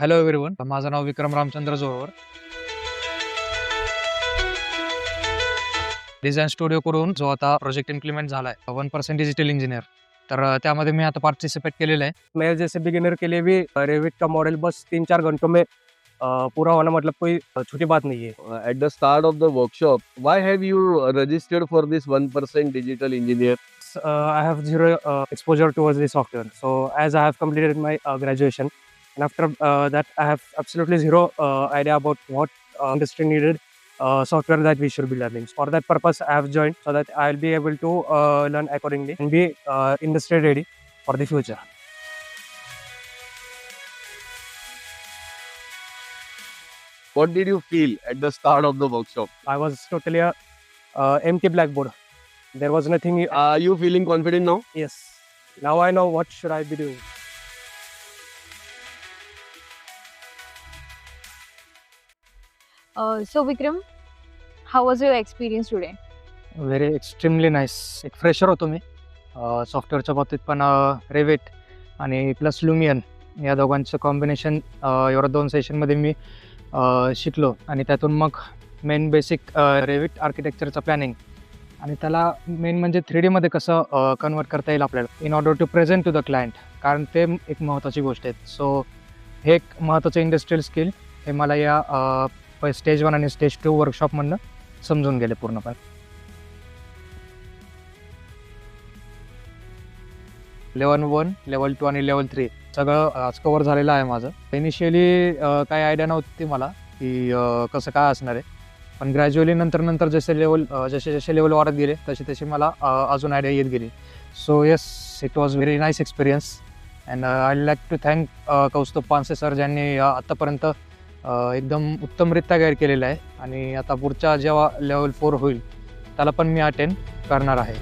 Hello everyone, माझं नाव विक्रम Ramchandra जोरवर. Design studio करून जो आता प्रोजेक्ट इम्प्लिमेंट झाला आहे 1% डिजिटल इंजिनियर, तर त्यामध्ये मी आता पार्टिसिपेट केलेलं आहे. मैं जैसे बिगिनर के लिए भी रेविट का मॉडल बस 3-4 घंटों में पूरा होना मतलब कोई छोटी बात नहीं है. At the start of the workshop, why have you registered for this 1% digital engineer? I have zero exposure towards the software. So as I have completed my graduation, and after that I have absolutely zero idea about what industry needed software that we should be learning. For that purpose, I have joined so that I'll be able to learn accordingly and be industry ready for the future. What did you feel at the start of the workshop? I was totally a empty blackboard. There was nothing. Are you feeling confident now? Yes. Now I know what should I be doing. So Vikram, how was your experience today? Very extremely nice. एक fresher होतो मी सॉफ्टवेअरच्या बाबतीत, पण Revit आणि plus Lumion या दोघांचं combination एवढ्या 2 सेशनमध्ये मी शिकलो. आणि त्यातून मग मेन बेसिक रेविट आर्किटेक्चरचं प्लॅनिंग आणि त्याला मेन म्हणजे 3Dमध्ये कसं कन्वर्ट करता येईल आपल्याला in order to present to the client, कारण ते एक महत्त्वाची गोष्ट आहे. सो हे एक महत्त्वाचं इंडस्ट्रियल स्किल हे मला या स्टेज 1 आणि स्टेज 2 वर्कशॉपमधनं समजून गेले पूर्णपणे. लेवल 1, लेवल 2 आणि लेवल 3 सगळं आज कवर झालेलं आहे माझं. इनिशियली काही आयडिया नव्हती मला की कसं काय असणार आहे, पण ग्रॅज्युअली नंतर जसे लेवल वाढत गेले तसे मला अजून आयडिया येत गेली. So yes, it was very nice experience and I like to thank Kaustubh Panse sir, ज्यांनी आत्तापर्यंत एकदम उत्तमरित्या गाईड केलेलं आहे. आणि आता पुढच्या जेव्हा लेवल 4 होईल त्याला पण मी अटेंड करणार आहे.